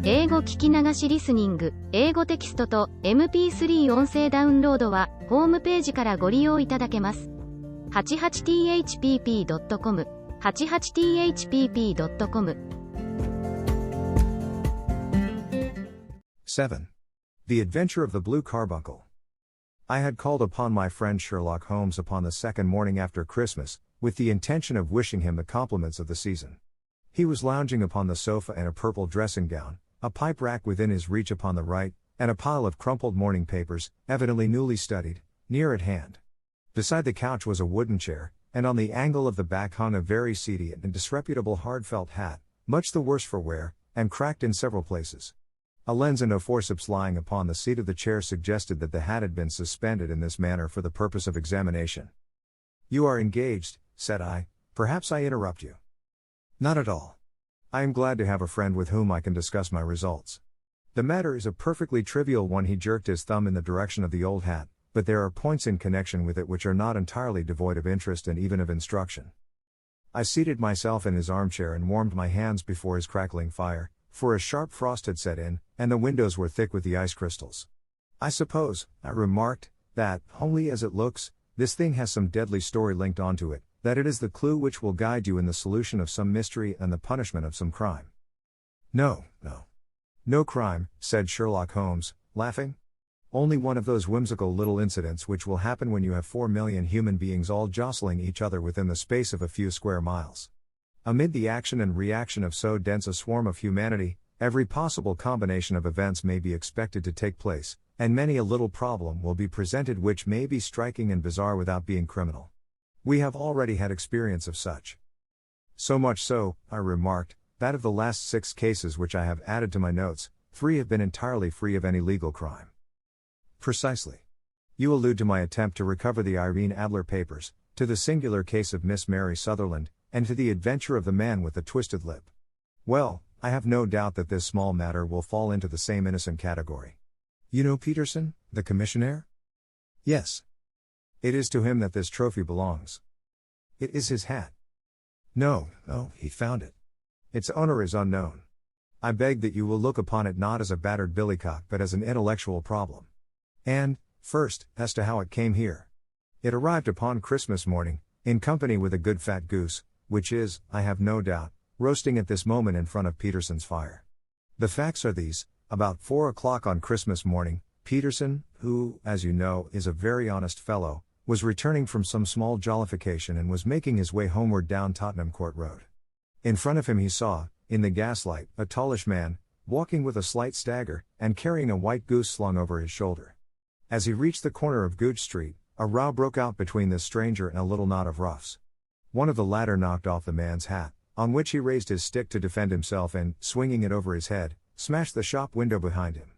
英語聞き流しリスニング、英語テキストと MP3 音声ダウンロードは、ホームページからご利用いただけます。88thpp.com、88thpp.com。 7. The Adventure of the Blue Carbuncle. I had called upon my friend Sherlock Holmes upon the second morning after Christmas, with the intention of wishing him the compliments of the season. He was lounging upon the sofa in a purple dressing gown, a pipe rack within his reach upon the right, and a pile of crumpled morning papers, evidently newly studied, near at hand. Beside the couch was a wooden chair, and on the angle of the back hung a very seedy and disreputable hard felt hat, much the worse for wear, and cracked in several places. A lens and a forceps lying upon the seat of the chair suggested that the hat had been suspended in this manner for the purpose of examination. "You are engaged," said I. "Perhaps I interrupt you." "Not at all. I am glad to have a friend with whom I can discuss my results. The matter is a perfectly trivial one." He jerked his thumb in the direction of the old hat, "but there are points in connection with it which are not entirely devoid of interest and even of instruction." I seated myself in his armchair and warmed my hands before his crackling fire, for a sharp frost had set in, and the windows were thick with the ice crystals. "I suppose," I remarked, "that, homely as it looks, this thing has some deadly story linked onto it, that it is the clue which will guide you in the solution of some mystery and the punishment of some crime." No crime," said Sherlock Holmes, laughing. "Only one of those whimsical little incidents which will happen when you have 4 million human beings all jostling each other within the space of a few square miles. Amid the action and reaction of so dense a swarm of humanity, every possible combination of events may be expected to take place, and many a little problem will be presented which may be striking and bizarre without being criminal. We have already had experience of such. So much so," I remarked, "that of the last 6 cases which I have added to my notes, 3 have been entirely free of any legal crime." "Precisely. You allude to my attempt to recover the Irene Adler papers, to the singular case of Miss Mary Sutherland, and to the adventure of the man with the twisted lip. Well, I have no doubt that this small matter will fall into the same innocent category. You know Peterson, the commissionaire?" "Yes. It is to him that this trophy belongs." "It is his hat." No, he found it. Its owner is unknown. I beg that you will look upon it not as a battered billycock but as an intellectual problem. And, first, as to how it came here. It arrived upon Christmas morning, in company with a good fat goose, which is, I have no doubt, roasting at this moment in front of Peterson's fire. The facts are these: about 4 o'clock on Christmas morning, Peterson, who, as you know, is a very honest fellow, was returning from some small jollification and was making his way homeward down Tottenham Court Road. In front of him he saw, in the gaslight, a tallish man, walking with a slight stagger, and carrying a white goose slung over his shoulder. As he reached the corner of Gooch Street, a row broke out between this stranger and a little knot of roughs. One of the latter knocked off the man's hat, on which he raised his stick to defend himself and, swinging it over his head, smashed the shop window behind him.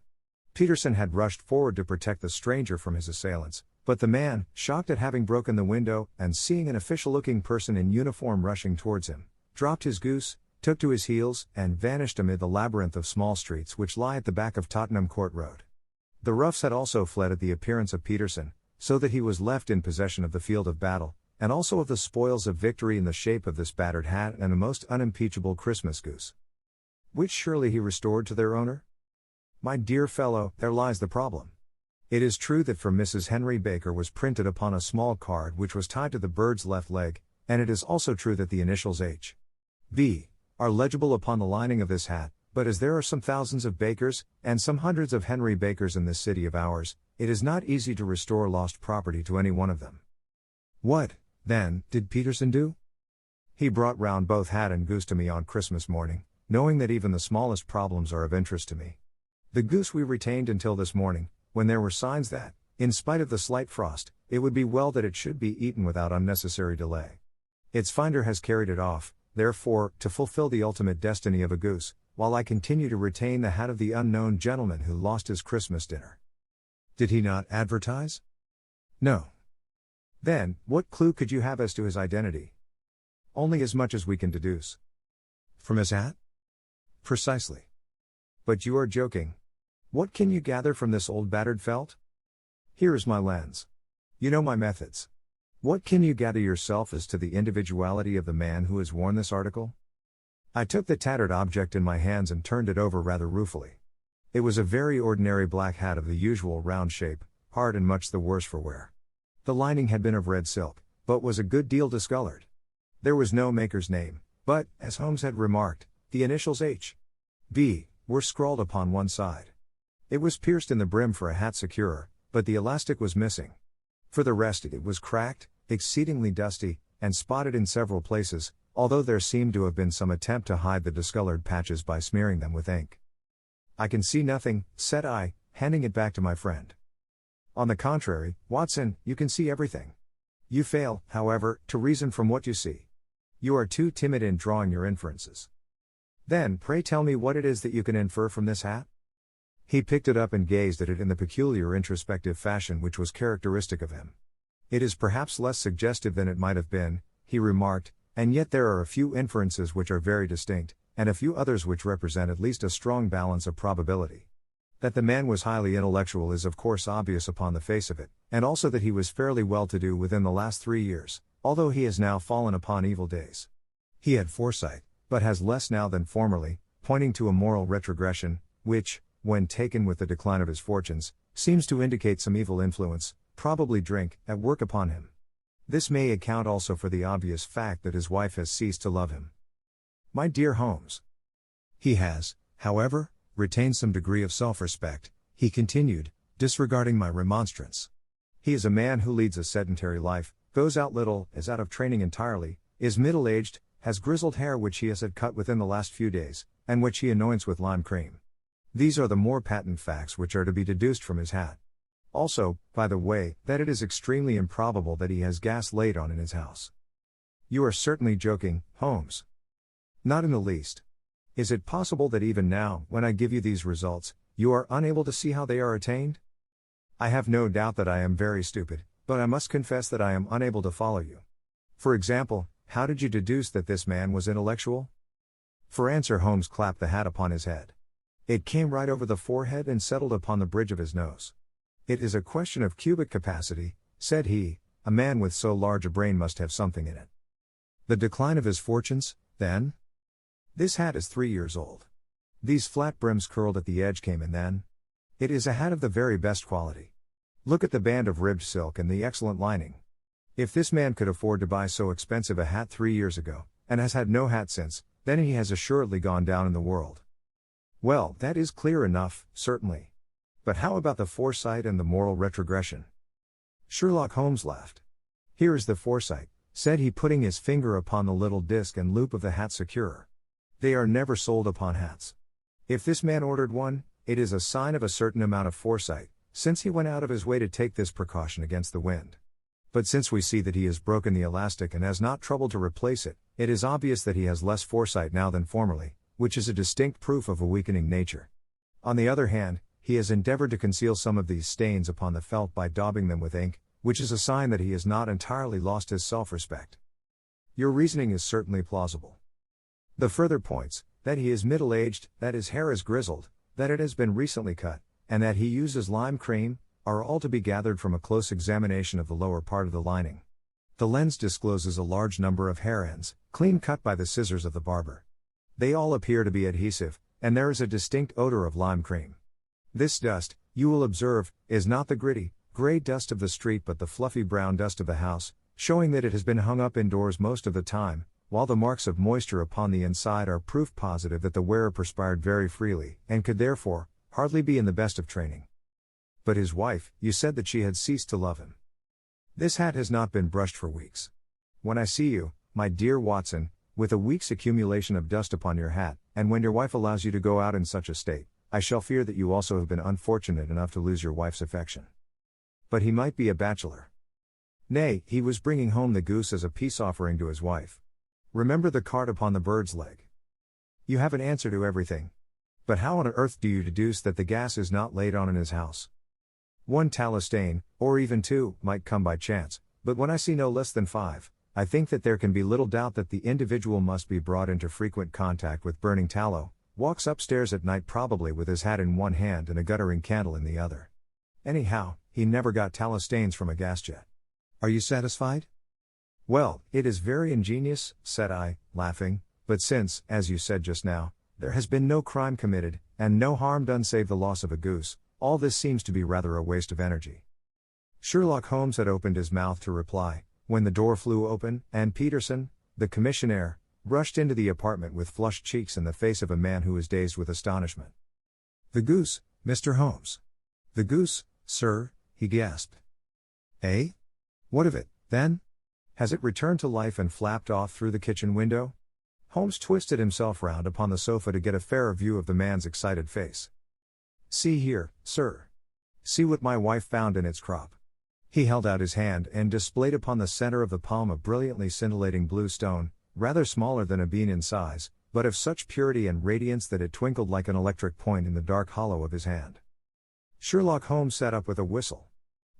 Peterson had rushed forward to protect the stranger from his assailants, but the man, shocked at having broken the window, and seeing an official-looking person in uniform rushing towards him, dropped his goose, took to his heels, and vanished amid the labyrinth of small streets which lie at the back of Tottenham Court Road. The roughs had also fled at the appearance of Peterson, so that he was left in possession of the field of battle, and also of the spoils of victory in the shape of this battered hat and a most unimpeachable Christmas goose. Which surely he restored to their owner? My dear fellow, there lies the problem. It is true that for Mrs. Henry Baker was printed upon a small card which was tied to the bird's left leg, and it is also true that the initials H.B. are legible upon the lining of this hat, but as there are some thousands of Bakers, and some hundreds of Henry Bakers in this city of ours, it is not easy to restore lost property to any one of them. What, then, did Peterson do? He brought round both hat and goose to me on Christmas morning, knowing that even the smallest problems are of interest to me. The goose we retained until this morning, when there were signs that, in spite of the slight frost, it would be well that it should be eaten without unnecessary delay. Its finder has carried it off, therefore, to fulfill the ultimate destiny of a goose, while I continue to retain the hat of the unknown gentleman who lost his Christmas dinner. Did he not advertise? No. Then, what clue could you have as to his identity? Only as much as we can deduce. From his hat? Precisely. But you are joking. What can you gather from this old battered felt? Here is my lens. You know my methods. What can you gather yourself as to the individuality of the man who has worn this article? I took the tattered object in my hands and turned it over rather ruefully. It was a very ordinary black hat of the usual round shape, hard and much the worse for wear. The lining had been of red silk, but was a good deal discolored. There was no maker's name, but, as Holmes had remarked, the initials H.B. were scrawled upon one side. It was pierced in the brim for a hat securer, but the elastic was missing. For the rest it was cracked, exceedingly dusty, and spotted in several places, although there seemed to have been some attempt to hide the discolored patches by smearing them with ink. "I can see nothing," said I, handing it back to my friend. "On the contrary, Watson, you can see everything. You fail, however, to reason from what you see. You are too timid in drawing your inferences. Then pray tell me what it is that you can infer from this hat?" He picked it up and gazed at it in the peculiar introspective fashion which was characteristic of him. "It is perhaps less suggestive than it might have been," he remarked, "and yet there are a few inferences which are very distinct, and a few others which represent at least a strong balance of probability. That the man was highly intellectual is of course obvious upon the face of it, and also that he was fairly well-to-do within the last 3 years, although he has now fallen upon evil days. He had foresight, but has less now than formerly, pointing to a moral retrogression, which, when taken with the decline of his fortunes, seems to indicate some evil influence, probably drink, at work upon him. This may account also for the obvious fact that his wife has ceased to love him. My dear Holmes. He has, however, retained some degree of self-respect," he continued, disregarding my remonstrance. "He is a man who leads a sedentary life, goes out little, is out of training entirely, is middle-aged, has grizzled hair which he has had cut within the last few days, and which he anoints with lime cream. These are the more patent facts which are to be deduced from his hat. Also, by the way, that it is extremely improbable that he has gas laid on in his house." "You are certainly joking, Holmes." "Not in the least. Is it possible that even now, when I give you these results, you are unable to see how they are attained? I have no doubt that I am very stupid, but I must confess that I am unable to follow you. For example, how did you deduce that this man was intellectual?" For answer Holmes clapped the hat upon his head. It came right over the forehead and settled upon the bridge of his nose. "It is a question of cubic capacity," said he. "A man with so large a brain must have something in it." "The decline of his fortunes, then?" "This hat is 3 years old. These flat brims curled at the edge came in then. It is a hat of the very best quality. Look at the band of ribbed silk and the excellent lining. If this man could afford to buy so expensive a hat 3 years ago, and has had no hat since, then he has assuredly gone down in the world." "Well, that is clear enough, certainly. But how about the foresight and the moral retrogression?" Sherlock Holmes laughed. "Here is the foresight," said he, putting his finger upon the little disc and loop of the hat securer. "They are never sold upon hats. If this man ordered one, it is a sign of a certain amount of foresight, since he went out of his way to take this precaution against the wind. But since we see that he has broken the elastic and has not troubled to replace it, it is obvious that he has less foresight now than formerly, which is a distinct proof of a weakening nature. On the other hand, he has endeavored to conceal some of these stains upon the felt by daubing them with ink, which is a sign that he has not entirely lost his self-respect. Your reasoning is certainly plausible. The further points, that he is middle-aged, that his hair is grizzled, that it has been recently cut, and that he uses lime cream, are all to be gathered from a close examination of the lower part of the lining. The lens discloses a large number of hair ends, clean cut by the scissors of the barber. They all appear to be adhesive, and there is a distinct odor of lime cream. This dust, you will observe, is not the gritty, gray dust of the street but the fluffy brown dust of the house, showing that it has been hung up indoors most of the time, while the marks of moisture upon the inside are proof positive that the wearer perspired very freely, and could therefore, hardly be in the best of training. But his wife, you said that she had ceased to love him. This hat has not been brushed for weeks. When I see you, my dear Watson, with a week's accumulation of dust upon your hat, and when your wife allows you to go out in such a state, I shall fear that you also have been unfortunate enough to lose your wife's affection. But he might be a bachelor. Nay, he was bringing home the goose as a peace offering to his wife. Remember the cart upon the bird's leg. You have an answer to everything. But how on earth do you deduce that the gas is not laid on in his house? One tallow stain, or even two, might come by chance, but when I see no less than 5, I think that there can be little doubt that the individual must be brought into frequent contact with burning tallow, walks upstairs at night probably with his hat in one hand and a guttering candle in the other. Anyhow, he never got tallow stains from a gas jet. Are you satisfied? Well, it is very ingenious, said I, laughing, but since, as you said just now, there has been no crime committed, and no harm done save the loss of a goose, all this seems to be rather a waste of energy. Sherlock Holmes had opened his mouth to reply, when the door flew open, and Peterson, the commissionaire, rushed into the apartment with flushed cheeks and the face of a man who was dazed with astonishment. "The goose, Mr. Holmes." "The goose, sir," he gasped. "Eh? What of it, then? Has it returned to life and flapped off through the kitchen window?" Holmes twisted himself round upon the sofa to get a fairer view of the man's excited face. "See here, sir. See what my wife found in its crop." He held out his hand and displayed upon the center of the palm a brilliantly scintillating blue stone, rather smaller than a bean in size, but of such purity and radiance that it twinkled like an electric point in the dark hollow of his hand. Sherlock Holmes sat up with a whistle.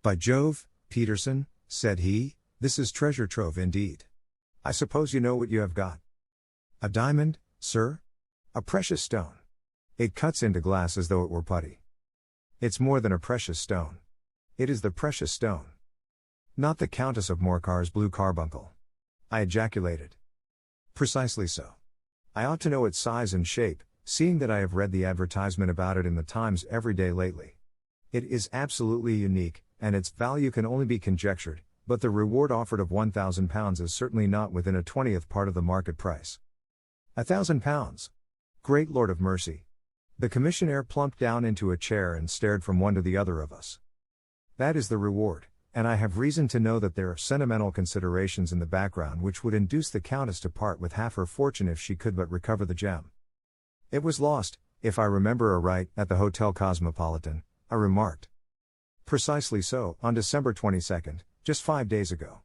"By Jove, Peterson," said he, "this is treasure trove indeed. I suppose you know what you have got." "A diamond, sir? A precious stone. It cuts into glass as though it were putty." "It's more than a precious stone. It is the precious stone." "Not the Countess of Morcar's blue carbuncle?" I ejaculated. "Precisely so. I ought to know its size and shape, seeing that I have read the advertisement about it in the Times every day lately. It is absolutely unique, and its value can only be conjectured, but the reward offered of £1,000 is certainly not within a 20th part of the market price." £1,000? Great Lord of mercy! The commissionaire plumped down into a chair and stared from one to the other of us. "That is the reward, and I have reason to know that there are sentimental considerations in the background which would induce the Countess to part with half her fortune if she could but recover the gem." "It was lost, if I remember aright, at the Hotel Cosmopolitan," I remarked. "Precisely so, on December 22nd, just 5 days ago.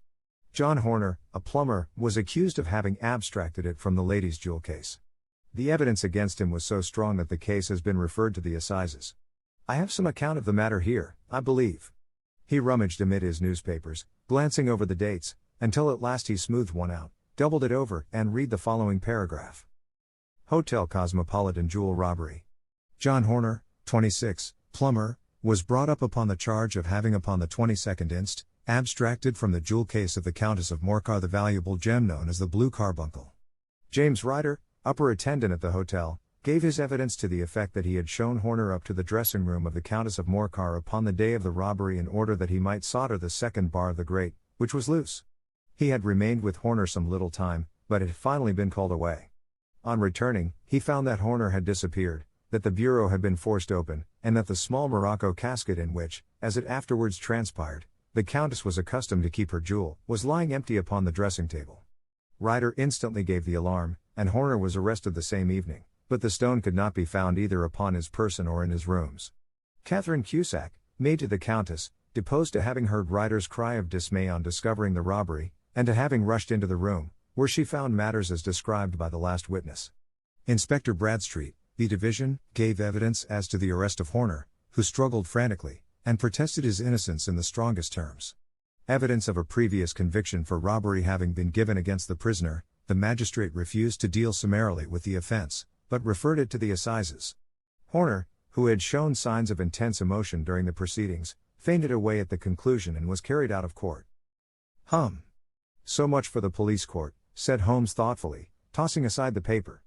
John Horner, a plumber, was accused of having abstracted it from the lady's jewel case. The evidence against him was so strong that the case has been referred to the assizes. I have some account of the matter here, I believe." He rummaged amid his newspapers, glancing over the dates, until at last he smoothed one out, doubled it over, and read the following paragraph. "Hotel Cosmopolitan jewel robbery. John Horner, 26, plumber, was brought up upon the charge of having upon the 22nd inst. Abstracted from the jewel case of the Countess of Morcar the valuable gem known as the blue carbuncle. James Ryder, upper attendant at the hotel, gave his evidence to the effect that he had shown Horner up to the dressing room of the Countess of Morcar upon the day of the robbery in order that he might solder the second bar of the grate, which was loose. He had remained with Horner some little time, but had finally been called away. On returning, he found that Horner had disappeared, that the bureau had been forced open, and that the small morocco casket in which, as it afterwards transpired, the Countess was accustomed to keep her jewel, was lying empty upon the dressing table. Ryder instantly gave the alarm, and Horner was arrested the same evening, but the stone could not be found either upon his person or in his rooms. Catherine Cusack, maid to the Countess, deposed to having heard Ryder's cry of dismay on discovering the robbery, and to having rushed into the room, where she found matters as described by the last witness. Inspector Bradstreet, the division, gave evidence as to the arrest of Horner, who struggled frantically, and protested his innocence in the strongest terms. Evidence of a previous conviction for robbery having been given against the prisoner, the magistrate refused to deal summarily with the offense, but referred it to the assizes. Horner, who had shown signs of intense emotion during the proceedings, fainted away at the conclusion and was carried out of court. So much for the police court, said Holmes thoughtfully, tossing aside the paper.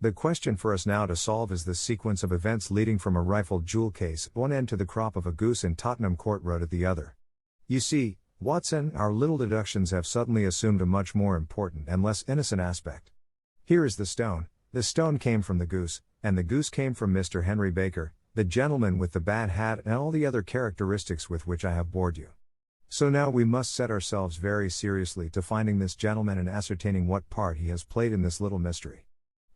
The question for us now to solve is the sequence of events leading from a rifled jewel case at one end to the crop of a goose in Tottenham Court Road at the other. You see, Watson, our little deductions have suddenly assumed a much more important and less innocent aspect. Here is the stone came from the goose, and the goose came from Mr. Henry Baker, the gentleman with the bad hat and all the other characteristics with which I have bored you. So now we must set ourselves very seriously to finding this gentleman and ascertaining what part he has played in this little mystery.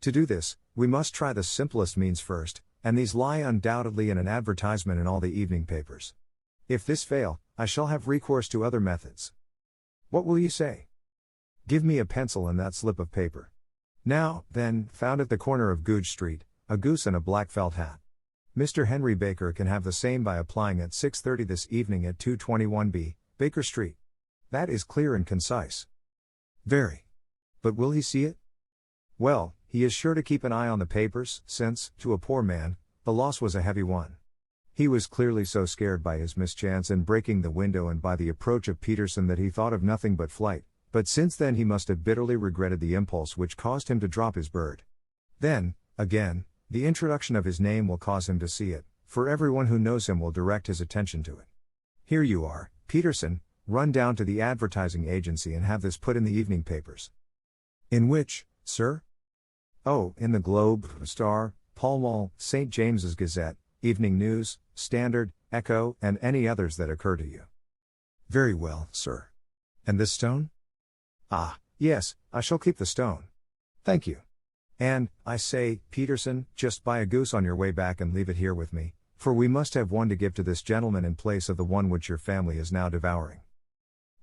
To do this, we must try the simplest means first, and these lie undoubtedly in an advertisement in all the evening papers. If this fail, I shall have recourse to other methods. What will you say? Give me a pencil and that slip of paper. Now, then, found at the corner of Goodge Street, a goose and a black felt hat. Mr. Henry Baker can have the same by applying at 6:30 this evening at 221B, Baker Street. That is clear and concise. Very. But will he see it? Well, he is sure to keep an eye on the papers, since, to a poor man, the loss was a heavy one. He was clearly so scared by his mischance in breaking the window and by the approach of Peterson that he thought of nothing but flight, but since then he must have bitterly regretted the impulse which caused him to drop his bird. Then, again, the introduction of his name will cause him to see it, for everyone who knows him will direct his attention to it. Here you are, Peterson, run down to the advertising agency and have this put in the evening papers. In which, sir? Oh, in the Globe, Star, Pall Mall, St. James's Gazette, Evening News, Standard, Echo, and any others that occur to you. Very well, sir. And this stone? Ah, yes, I shall keep the stone. Thank you. And, I say, Peterson, just buy a goose on your way back and leave it here with me, for we must have one to give to this gentleman in place of the one which your family is now devouring.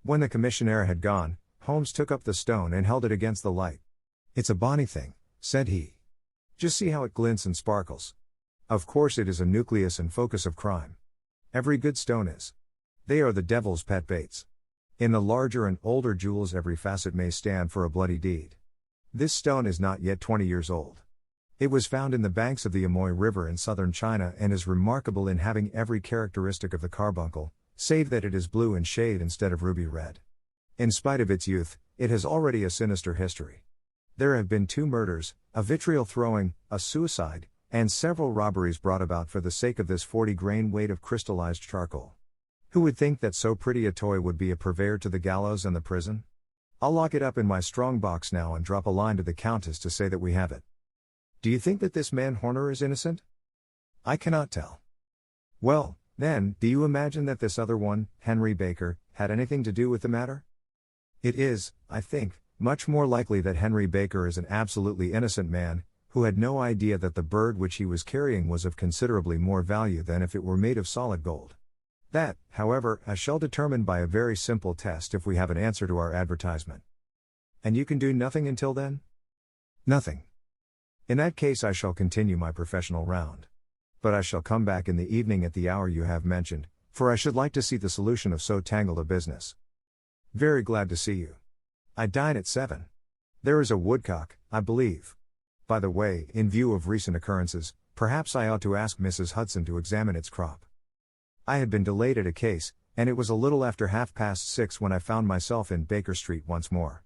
When the commissionaire had gone, Holmes took up the stone and held it against the light. It's a bonny thing, said he. Just see how it glints and sparkles. Of course it is a nucleus and focus of crime. Every good stone is. They are the devil's pet baits. In the larger and older jewels every facet may stand for a bloody deed. This stone is not yet 20 years old. It was found in the banks of the Amoy River in southern China and is remarkable in having every characteristic of the carbuncle, save that it is blue in shade instead of ruby red. In spite of its youth, it has already a sinister history. There have been 2 murders, a vitriol throwing, a suicide, and several robberies brought about for the sake of this 40-grain weight of crystallized charcoal. Who would think that so pretty a toy would be a purveyor to the gallows and the prison? I'll lock it up in my strong box now and drop a line to the Countess to say that we have it. Do you think that this man Horner is innocent? I cannot tell. Well, then, do you imagine that this other one, Henry Baker, had anything to do with the matter? It is, I think, much more likely that Henry Baker is an absolutely innocent man, who had no idea that the bird which he was carrying was of considerably more value than if it were made of solid gold. That, however, I shall determine by a very simple test if we have an answer to our advertisement. And you can do nothing until then? Nothing. In that case I shall continue my professional round. But I shall come back in the evening at the hour you have mentioned, for I should like to see the solution of so tangled a business. Very glad to see you. I dine at 7. There is a woodcock, I believe. By the way, in view of recent occurrences, perhaps I ought to ask Mrs. Hudson to examine its crop. I had been delayed at a case, and it was a little after 6:30 when I found myself in Baker Street once more.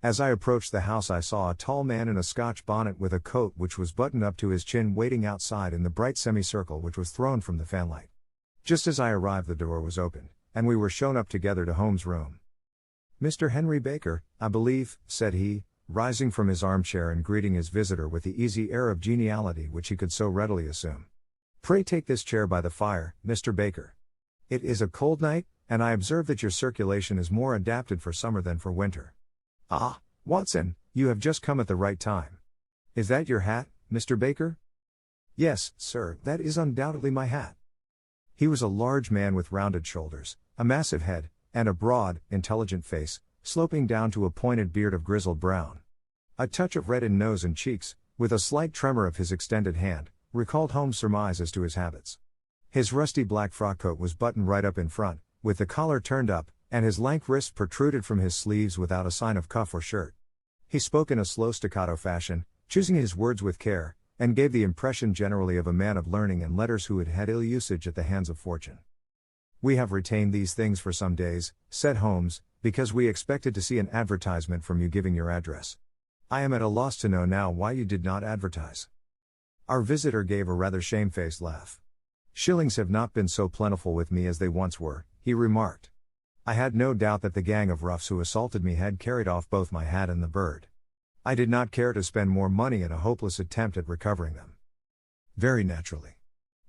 As I approached the house I saw a tall man in a Scotch bonnet with a coat which was buttoned up to his chin waiting outside in the bright semicircle which was thrown from the fanlight. Just as I arrived the door was opened, and we were shown up together to Holmes' room. Mr. Henry Baker, I believe, said he, rising from his armchair and greeting his visitor with the easy air of geniality which he could so readily assume. Pray take this chair by the fire, Mr. Baker. It is a cold night, and I observe that your circulation is more adapted for summer than for winter. Ah, Watson, you have just come at the right time. Is that your hat, Mr. Baker? Yes, sir, that is undoubtedly my hat. He was a large man with rounded shoulders, a massive head, and a broad, intelligent face, sloping down to a pointed beard of grizzled brown. A touch of red in nose and cheeks, with a slight tremor of his extended hand, recalled Holmes' surmise as to his habits. His rusty black frock coat was buttoned right up in front, with the collar turned up, and his lank wrists protruded from his sleeves without a sign of cuff or shirt. He spoke in a slow staccato fashion, choosing his words with care, and gave the impression generally of a man of learning and letters who had had ill usage at the hands of fortune. We have retained these things for some days, said Holmes, because we expected to see an advertisement from you giving your address. I am at a loss to know now why you did not advertise. Our visitor gave a rather shamefaced laugh. Shillings have not been so plentiful with me as they once were, he remarked. I had no doubt that the gang of roughs who assaulted me had carried off both my hat and the bird. I did not care to spend more money in a hopeless attempt at recovering them. Very naturally.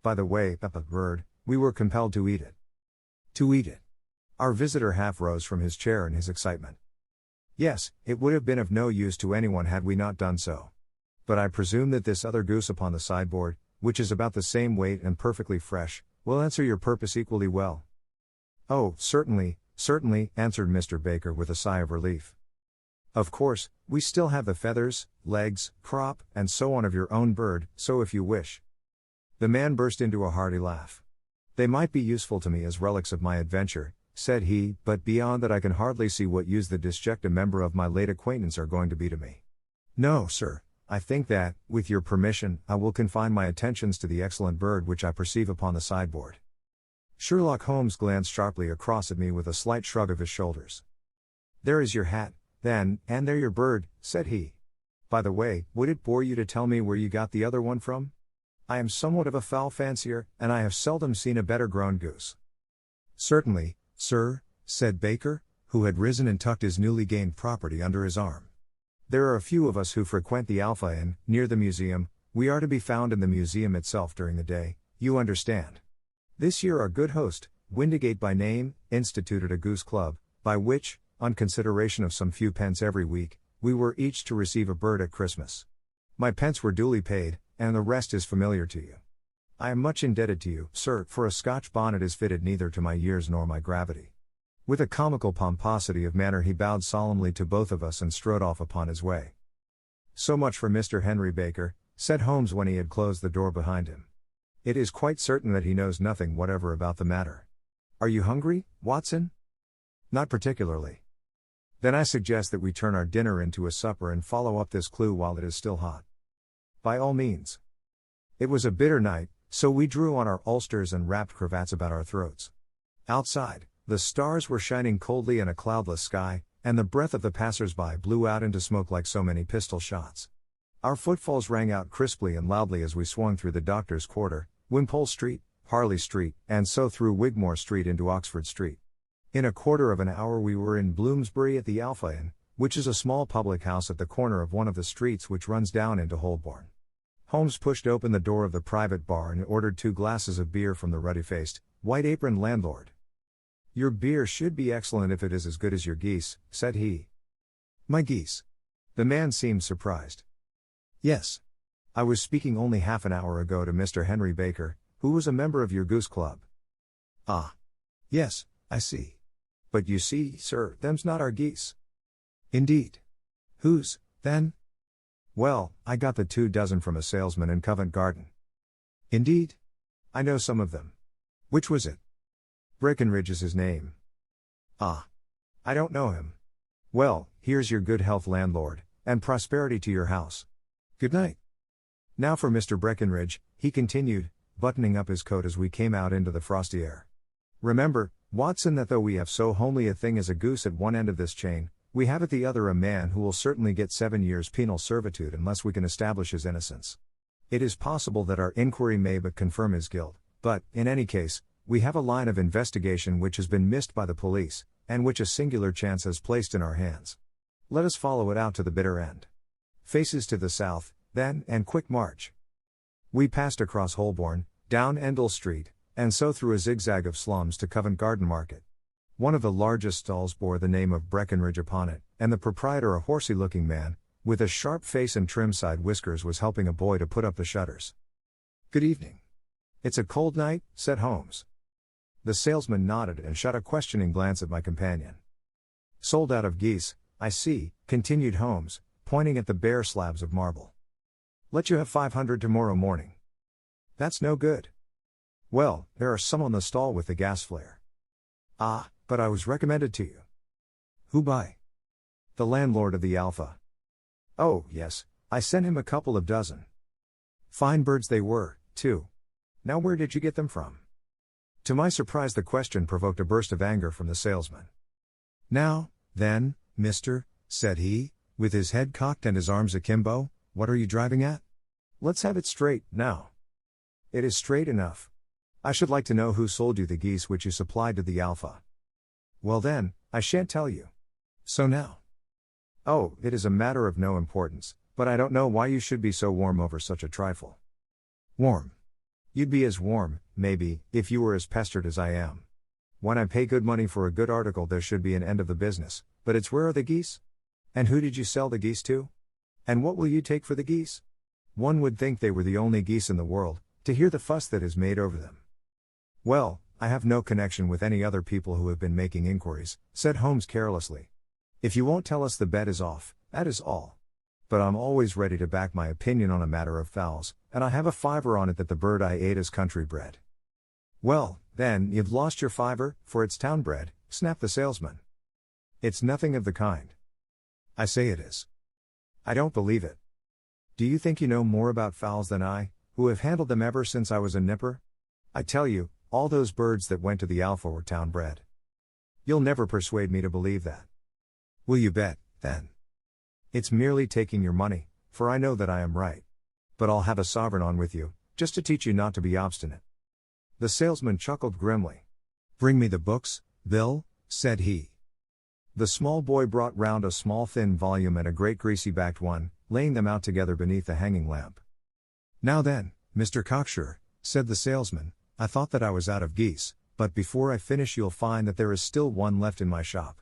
By the way, bird, we were compelled to eat it. To eat it. Our visitor half rose from his chair in his excitement. Yes, it would have been of no use to anyone had we not done so. But I presume that this other goose upon the sideboard, which is about the same weight and perfectly fresh, will answer your purpose equally well. Oh, certainly, answered Mr. Baker with a sigh of relief. Of course, we still have the feathers, legs, crop, and so on of your own bird, so if you wish. The man burst into a hearty laugh. They might be useful to me as relics of my adventure, said he, but beyond that I can hardly see what use the disjecta member of my late acquaintance are going to be to me. No, sir. I think that, with your permission, I will confine my attentions to the excellent bird which I perceive upon the sideboard. Sherlock Holmes glanced sharply across at me with a slight shrug of his shoulders. There is your hat, then, and there your bird, said he. By the way, would it bore you to tell me where you got the other one from? I am somewhat of a fowl fancier, and I have seldom seen a better grown goose. Certainly, sir, said Baker, who had risen and tucked his newly gained property under his arm. There are a few of us who frequent the Alpha Inn, near the museum. We are to be found in the museum itself during the day, you understand. This year our good host, Windigate by name, instituted a goose club, by which, on consideration of some few pence every week, we were each to receive a bird at Christmas. My pence were duly paid, and the rest is familiar to you. I am much indebted to you, sir, for a Scotch bonnet is fitted neither to my years nor my gravity. With a comical pomposity of manner he bowed solemnly to both of us and strode off upon his way. So much for Mr. Henry Baker, said Holmes when he had closed the door behind him. It is quite certain that he knows nothing whatever about the matter. Are you hungry, Watson? Not particularly. Then I suggest that we turn our dinner into a supper and follow up this clue while it is still hot. By all means. It was a bitter night, so we drew on our ulsters and wrapped cravats about our throats. Outside, the stars were shining coldly in a cloudless sky, and the breath of the passers-by blew out into smoke like so many pistol shots. Our footfalls rang out crisply and loudly as we swung through the Doctor's Quarter, Wimpole Street, Harley Street, and so through Wigmore Street into Oxford Street. In a quarter of an hour we were in Bloomsbury at the Alpha Inn, which is a small public house at the corner of one of the streets which runs down into Holborn. Holmes pushed open the door of the private bar and ordered 2 glasses of beer from the ruddy-faced, white-aproned landlord. Your beer should be excellent if it is as good as your geese, said he. My geese? The man seemed surprised. Yes. I was speaking only half an hour ago to Mr. Henry Baker, who was a member of your goose club. Ah. Yes, I see. But you see, sir, them's not our geese. Indeed. Whose, then? Well, I got the 2 dozen from a salesman in Covent Garden. Indeed? I know some of them. Which was it? Breckenridge is his name. Ah. I don't know him. Well, here's your good health, landlord, and prosperity to your house. Good night. Now for Mr. Breckenridge, he continued, buttoning up his coat as we came out into the frosty air. Remember, Watson, that though we have so homely a thing as a goose at one end of this chain, we have at the other a man who will certainly get 7 years penal servitude unless we can establish his innocence. It is possible that our inquiry may but confirm his guilt, but, in any case, we have a line of investigation which has been missed by the police, and which a singular chance has placed in our hands. Let us follow it out to the bitter end. Faces to the south, then, and quick march. We passed across Holborn, down Endell Street, and so through a zigzag of slums to Covent Garden Market. One of the largest stalls bore the name of Breckenridge upon it, and the proprietor, a horsey-looking man, with a sharp face and trim side whiskers, was helping a boy to put up the shutters. Good evening. It's a cold night, said Holmes. The salesman nodded and shot a questioning glance at my companion. Sold out of geese, I see, continued Holmes, pointing at the bare slabs of marble. Let you have 500 tomorrow morning. That's no good. Well, there are some on the stall with the gas flare. Ah, but I was recommended to you. Who by? The landlord of the Alpha. Oh, yes, I sent him a couple of dozen. Fine birds they were, too. Now where did you get them from? To my surprise the question provoked a burst of anger from the salesman. Now, then, mister, said he, with his head cocked and his arms akimbo, what are you driving at? Let's have it straight, now. It is straight enough. I should like to know who sold you the geese which you supplied to the Alpha. Well then, I shan't tell you. So now. Oh, it is a matter of no importance, but I don't know why you should be so warm over such a trifle. Warm. You'd be as warm, maybe, if you were as pestered as I am. When I pay good money for a good article there should be an end of the business, but it's where are the geese? And who did you sell the geese to? And what will you take for the geese? One would think they were the only geese in the world, to hear the fuss that is made over them. Well, I have no connection with any other people who have been making inquiries, said Holmes carelessly. If you won't tell us the bet is off, that is all. But I'm always ready to back my opinion on a matter of fowls, and I have a fiver on it that the bird I ate is country bred. Well, then, you've lost your fiver, for it's town bred, snapped the salesman. It's nothing of the kind. I say it is. I don't believe it. Do you think you know more about fowls than I, who have handled them ever since I was a nipper? I tell you, all those birds that went to the Alpha were town bred. You'll never persuade me to believe that. Will you bet, then. It's merely taking your money, for I know that I am right. But I'll have a sovereign on with you, just to teach you not to be obstinate. The salesman chuckled grimly. Bring me the books, Bill, said he. The small boy brought round a small thin volume and a great greasy-backed one, laying them out together beneath the hanging lamp. Now then, Mr. Cocksure, said the salesman, I thought that I was out of geese, but before I finish you'll find that there is still one left in my shop.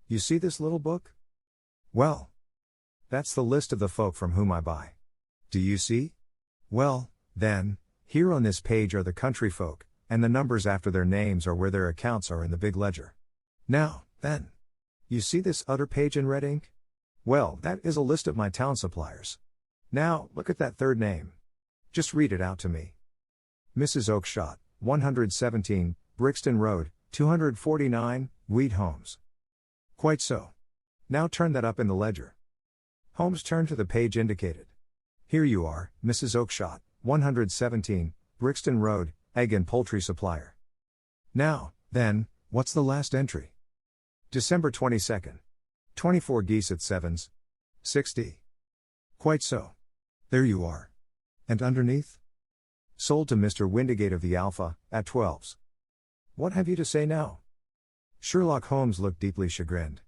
You see this little book? Well, that's the list of the folk from whom I buy. Do you see? Well, then, here on this page are the country folk, and the numbers after their names are where their accounts are in the big ledger. Now, then. You see this other page in red ink? Well, that is a list of my town suppliers. Now, look at that third name. Just read it out to me. Mrs. Oakshott, 117, Brixton Road, 249, Wheat Homes. Quite so. Now turn that up in the ledger. Holmes turned to the page indicated. Here you are, Mrs. Oakshott, 117, Brixton Road, Egg and Poultry Supplier. Now, then, what's the last entry? December 22nd. 24 geese at sevens. 60. Quite so. There you are. And underneath? Sold to Mr. Windigate of the Alpha, at 12s. What have you to say now? Sherlock Holmes looked deeply chagrined.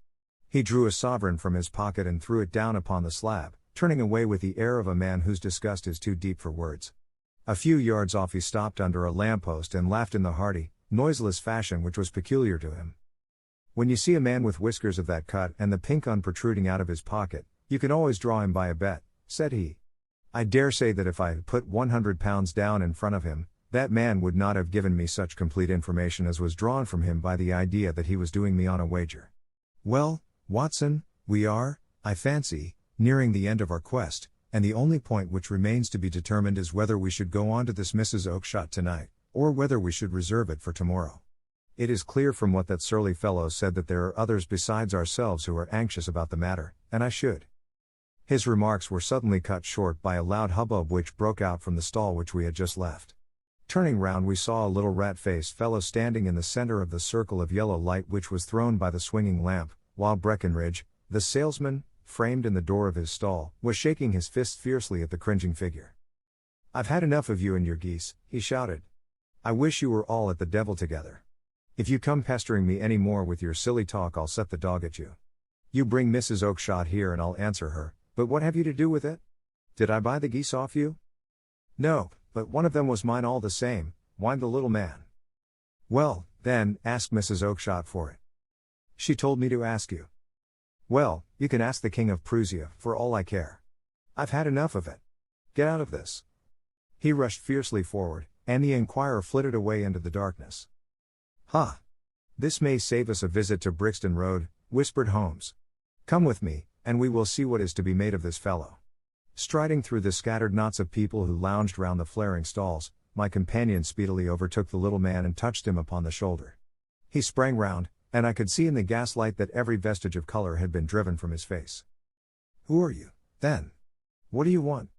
He drew a sovereign from his pocket and threw it down upon the slab, turning away with the air of a man whose disgust is too deep for words. A few yards off he stopped under a lamppost and laughed in the hearty, noiseless fashion which was peculiar to him. When you see a man with whiskers of that cut and the pink un protruding out of his pocket, you can always draw him by a bet, said he. I dare say that if I had put £100 down in front of him, that man would not have given me such complete information as was drawn from him by the idea that he was doing me on a wager. Well, Watson, we are, I fancy, nearing the end of our quest, and the only point which remains to be determined is whether we should go on to this Mrs. Oakshott tonight, or whether we should reserve it for tomorrow. It is clear from what that surly fellow said that there are others besides ourselves who are anxious about the matter, and I should. His remarks were suddenly cut short by a loud hubbub which broke out from the stall which we had just left. Turning round we saw a little rat-faced fellow standing in the center of the circle of yellow light which was thrown by the swinging lamp, while Breckenridge, the salesman, framed in the door of his stall, was shaking his fist fiercely at the cringing figure. I've had enough of you and your geese, he shouted. I wish you were all at the devil together. If you come pestering me any more with your silly talk I'll set the dog at you. You bring Mrs. Oakshott here and I'll answer her, but what have you to do with it? Did I buy the geese off you? No, but one of them was mine all the same, whined the little man. Well, then, ask Mrs. Oakshott for it. She told me to ask you. Well, you can ask the King of Prussia, for all I care. I've had enough of it. Get out of this. He rushed fiercely forward, and the inquirer flitted away into the darkness. Ha! This may save us a visit to Brixton Road, whispered Holmes. Come with me, and we will see what is to be made of this fellow. Striding through the scattered knots of people who lounged round the flaring stalls, my companion speedily overtook the little man and touched him upon the shoulder. He sprang round, and I could see in the gaslight that every vestige of color had been driven from his face. Who are you, then? What do you want?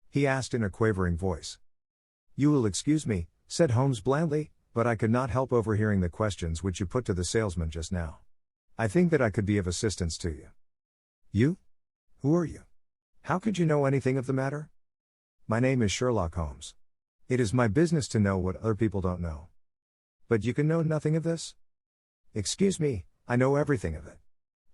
He asked in a quavering voice. You will excuse me, said Holmes blandly, but I could not help overhearing the questions which you put to the salesman just now. I think that I could be of assistance to you. You? Who are you? How could you know anything of the matter? My name is Sherlock Holmes. It is my business to know what other people don't know. But you can know nothing of this? Excuse me, I know everything of it.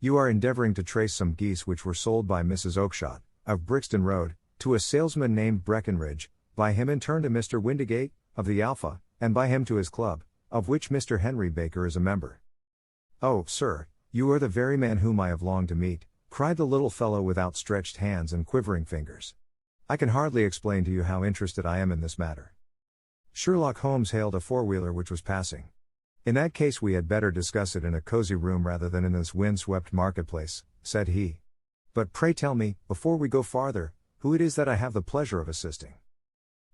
You are endeavoring to trace some geese which were sold by Mrs. Oakshott, of Brixton Road, to a salesman named Breckenridge, by him in turn to Mr. Windigate, of the Alpha, and by him to his club, of which Mr. Henry Baker is a member. Oh, sir, you are the very man whom I have longed to meet, cried the little fellow with outstretched hands and quivering fingers. I can hardly explain to you how interested I am in this matter. Sherlock Holmes hailed a four-wheeler which was passing. In that case we had better discuss it in a cozy room rather than in this wind-swept marketplace, said he. But pray tell me, before we go farther, who it is that I have the pleasure of assisting.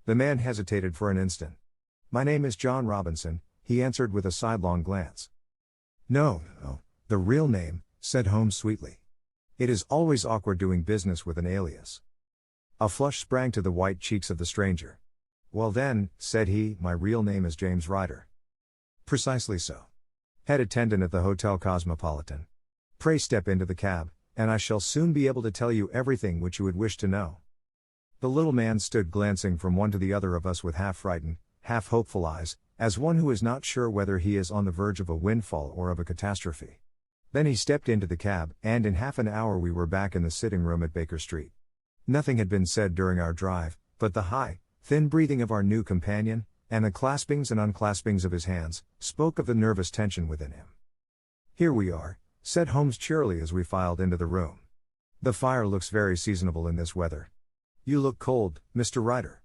The man hesitated for an instant. My name is John Robinson, he answered with a sidelong glance. No, the real name, said Holmes sweetly. It is always awkward doing business with an alias. A flush sprang to the white cheeks of the stranger. Well then, said he, my real name is James Ryder. Precisely so. Head attendant at the Hotel Cosmopolitan. Pray step into the cab, and I shall soon be able to tell you everything which you would wish to know." The little man stood glancing from one to the other of us with half-frightened, half-hopeful eyes, as one who is not sure whether he is on the verge of a windfall or of a catastrophe. Then he stepped into the cab, and in half an hour we were back in the sitting room at Baker Street. Nothing had been said during our drive, but the high, thin breathing of our new companion, and the claspings and unclaspings of his hands, spoke of the nervous tension within him. "Here we are," said Holmes cheerily as we filed into the room. "The fire looks very seasonable in this weather. You look cold, Mr. Ryder.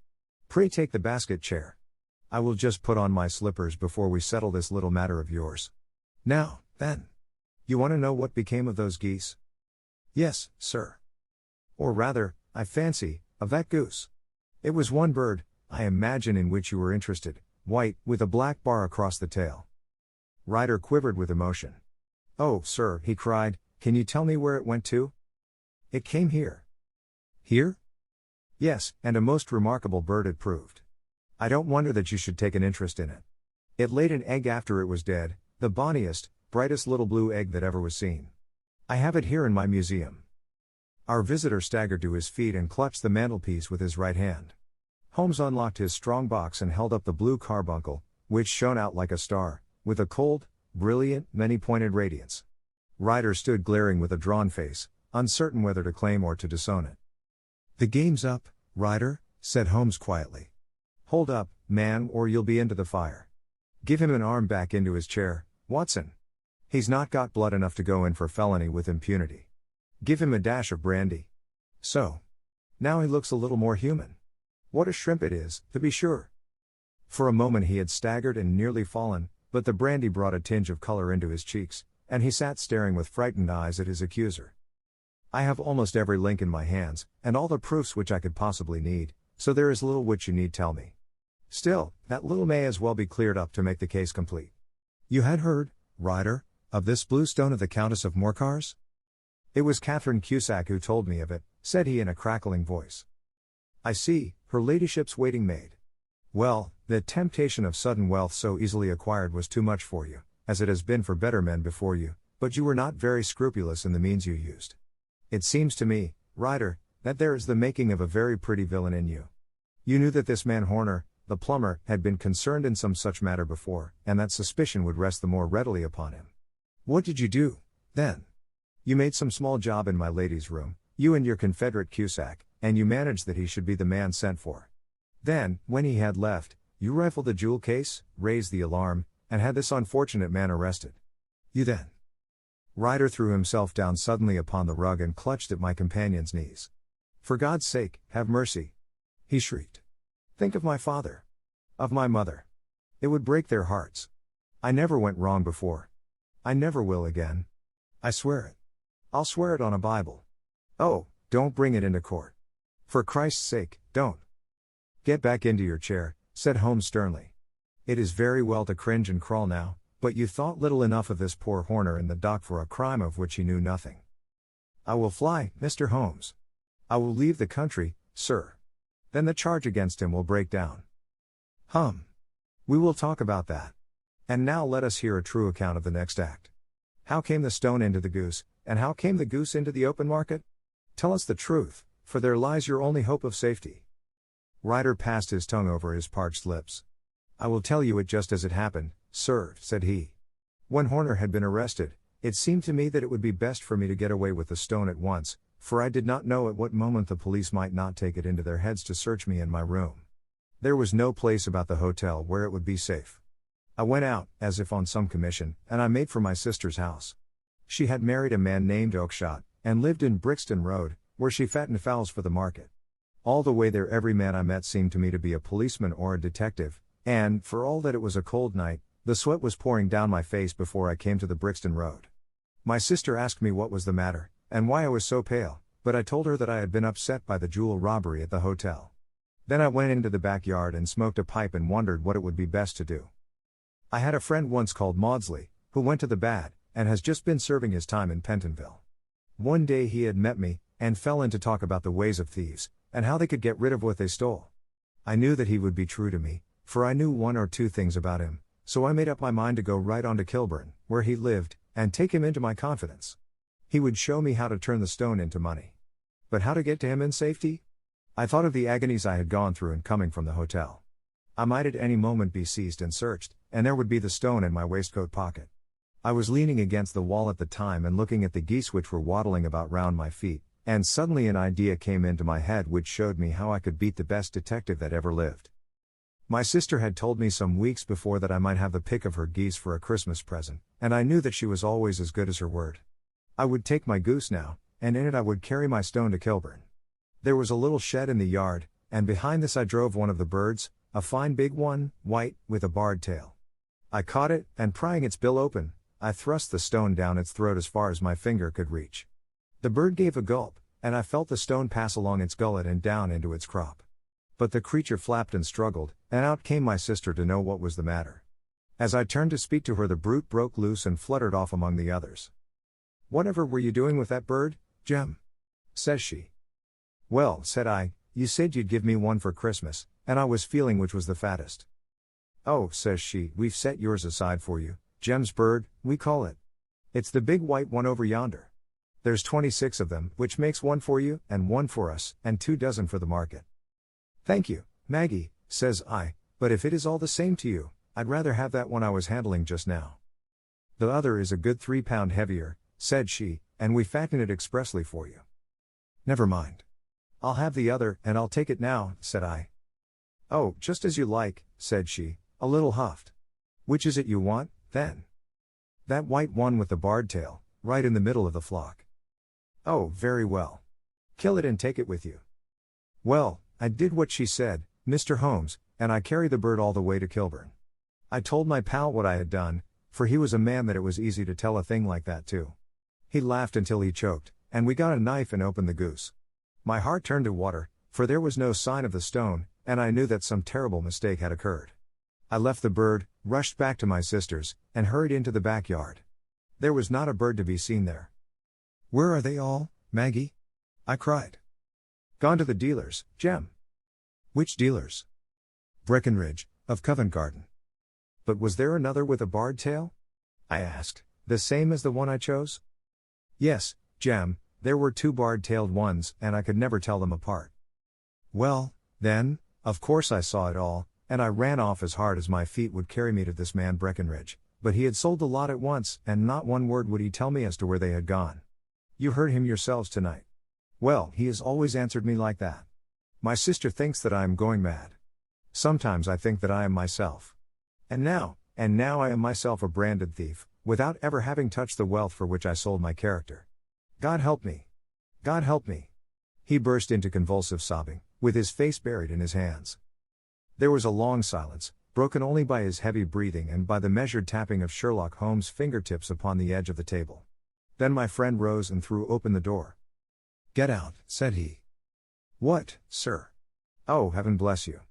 Pray take the basket chair. I will just put on my slippers before we settle this little matter of yours. Now, then. You want to know what became of those geese?" "Yes, sir. Or rather, I fancy, of that goose. It was one bird, I imagine, in which you were interested, white, with a black bar across the tail." Ryder quivered with emotion. "Oh, sir," he cried, "can you tell me where it went to?" "It came here." "Here?" "Yes, and a most remarkable bird it proved. I don't wonder that you should take an interest in it. It laid an egg after it was dead, the bonniest, brightest little blue egg that ever was seen. I have it here in my museum." Our visitor staggered to his feet and clutched the mantelpiece with his right hand. Holmes unlocked his strong box and held up the blue carbuncle, which shone out like a star, with a cold, brilliant, many-pointed radiance. Ryder stood glaring with a drawn face, uncertain whether to claim or to disown it. "The game's up, Ryder," said Holmes quietly. "Hold up, man, or you'll be into the fire. Give him an arm back into his chair, Watson. He's not got blood enough to go in for felony with impunity. Give him a dash of brandy. So. Now he looks a little more human. What a shrimp it is, to be sure." For a moment he had staggered and nearly fallen, but the brandy brought a tinge of color into his cheeks, and he sat staring with frightened eyes at his accuser. "I have almost every link in my hands, and all the proofs which I could possibly need, so there is little which you need tell me. Still, that little may as well be cleared up to make the case complete. You had heard, Ryder, of this blue stone of the Countess of Morcar's?" "It was Catherine Cusack who told me of it," said he in a crackling voice. "I see, her ladyship's waiting maid. Well, the temptation of sudden wealth so easily acquired was too much for you, as it has been for better men before you, but you were not very scrupulous in the means you used. It seems to me, Ryder, that there is the making of a very pretty villain in you. You knew that this man Horner, the plumber, had been concerned in some such matter before, and that suspicion would rest the more readily upon him. What did you do, then? You made some small job in my lady's room, you and your confederate Cusack, and you managed that he should be the man sent for. Then, when he had left, you rifled the jewel case, raised the alarm, and had this unfortunate man arrested. You then." Ryder threw himself down suddenly upon the rug and clutched at my companion's knees. "For God's sake, have mercy!" he shrieked. "Think of my father. Of my mother. It would break their hearts. I never went wrong before. I never will again. I swear it. I'll swear it on a Bible. Oh, don't bring it into court. For Christ's sake, don't." "Get back into your chair," said Holmes sternly. "It is very well to cringe and crawl now, but you thought little enough of this poor Horner in the dock for a crime of which he knew nothing." "I will fly, Mr. Holmes. I will leave the country, sir. Then the charge against him will break down." We will talk about that. And now let us hear a true account of the next act. How came the stone into the goose, and how came the goose into the open market? Tell us the truth, for there lies your only hope of safety." Ryder passed his tongue over his parched lips. "I will tell you it just as it happened, sir," said he. "When Horner had been arrested, it seemed to me that it would be best for me to get away with the stone at once, for I did not know at what moment the police might not take it into their heads to search me in my room. There was no place about the hotel where it would be safe. I went out, as if on some commission, and I made for my sister's house. She had married a man named Oakshott, and lived in Brixton Road, where she fattened fowls for the market. All the way there every man I met seemed to me to be a policeman or a detective, and, for all that it was a cold night, the sweat was pouring down my face before I came to the Brixton Road. My sister asked me what was the matter, and why I was so pale, but I told her that I had been upset by the jewel robbery at the hotel. Then I went into the backyard and smoked a pipe and wondered what it would be best to do. I had a friend once called Maudsley, who went to the bad, and has just been serving his time in Pentonville. One day he had met me, and fell in to talk about the ways of thieves, and how they could get rid of what they stole. I knew that he would be true to me, for I knew one or two things about him, so I made up my mind to go right on to Kilburn, where he lived, and take him into my confidence. He would show me how to turn the stone into money. But how to get to him in safety? I thought of the agonies I had gone through in coming from the hotel. I might at any moment be seized and searched, and there would be the stone in my waistcoat pocket. I was leaning against the wall at the time and looking at the geese which were waddling about round my feet, and suddenly an idea came into my head which showed me how I could beat the best detective that ever lived. My sister had told me some weeks before that I might have the pick of her geese for a Christmas present, and I knew that she was always as good as her word. I would take my goose now, and in it I would carry my stone to Kilburn. There was a little shed in the yard, and behind this I drove one of the birds, a fine big one, white, with a barred tail. I caught it, and prying its bill open, I thrust the stone down its throat as far as my finger could reach. The bird gave a gulp, and I felt the stone pass along its gullet and down into its crop. But the creature flapped and struggled, and out came my sister to know what was the matter. As I turned to speak to her, the brute broke loose and fluttered off among the others. "Whatever were you doing with that bird, Jem?" says she. "Well," said I, "you said you'd give me one for Christmas, and I was feeling which was the fattest." "Oh," says she, "we've set yours aside for you, Jem's bird, we call it. It's the big white one over yonder. There's 26 of them, which makes one for you, and one for us, and 2 dozen for the market." "Thank you, Maggie," says I, "but if it is all the same to you, I'd rather have that one I was handling just now." "The other is a good 3 pound heavier," said she, "and we fatten it expressly for you." "Never mind. I'll have the other, and I'll take it now," said I. "Oh, just as you like," said she, a little huffed. "Which is it you want, then?" "That white one with the barred tail, right in the middle of the flock." "Oh, very well. Kill it and take it with you." Well, I did what she said, Mr. Holmes, and I carried the bird all the way to Kilburn. I told my pal what I had done, for he was a man that it was easy to tell a thing like that to. He laughed until he choked, and we got a knife and opened the goose. My heart turned to water, for there was no sign of the stone, and I knew that some terrible mistake had occurred. I left the bird, rushed back to my sister's, and hurried into the backyard. There was not a bird to be seen there. "Where are they all, Maggie?" I cried. "Gone to the dealers, Jem." "Which dealers?" "Breckenridge, of Covent Garden." "But was there another with a barred tail?" I asked, "the same as the one I chose?" "Yes, Jem, there were 2 barred-tailed ones, and I could never tell them apart." Well, then, of course I saw it all, and I ran off as hard as my feet would carry me to this man Breckenridge, but he had sold the lot at once, and not one word would he tell me as to where they had gone. You heard him yourselves tonight. Well, he has always answered me like that. My sister thinks that I am going mad. Sometimes I think that I am myself. And now I am myself a branded thief, without ever having touched the wealth for which I sold my character. God help me! God help me! He burst into convulsive sobbing, with his face buried in his hands. There was a long silence, broken only by his heavy breathing and by the measured tapping of Sherlock Holmes' fingertips upon the edge of the table. Then my friend rose and threw open the door. "Get out," said he. "What, sir?" "Oh, heaven bless you."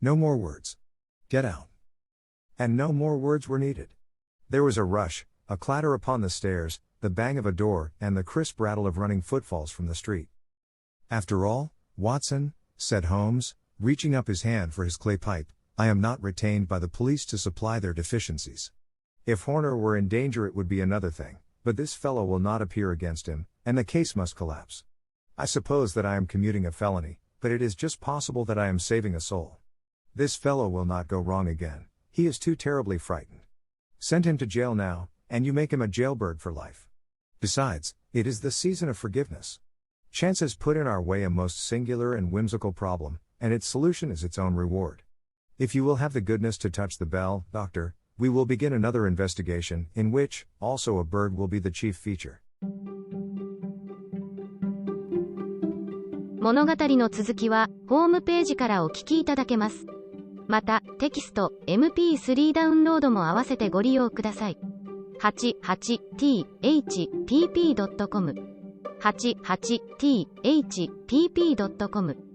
"No more words. Get out." And no more words were needed. There was a rush, a clatter upon the stairs, the bang of a door, and the crisp rattle of running footfalls from the street. "After all, Watson," said Holmes, reaching up his hand for his clay pipe, "I am not retained by the police to supply their deficiencies. If Horner were in danger it would be another thing, but this fellow will not appear against him, and the case must collapse. I suppose that I am commuting a felony, but it is just possible that I am saving a soul. This fellow will not go wrong again, he is too terribly frightened. Send him to jail now, and you make him a jailbird for life. Besides, it is the season of forgiveness. Chance has put in our way a most singular and whimsical problem, and its solution is its own reward. If you will have the goodness to touch the bell, Doctor, we will begin another investigation, in which, also a bird will be the chief feature." 物語の続きは、ホームページからお聞きいただけます。また、テキスト、MP3 ダウンロードも合わせてご利用ください。88thpp.com 88thpp.com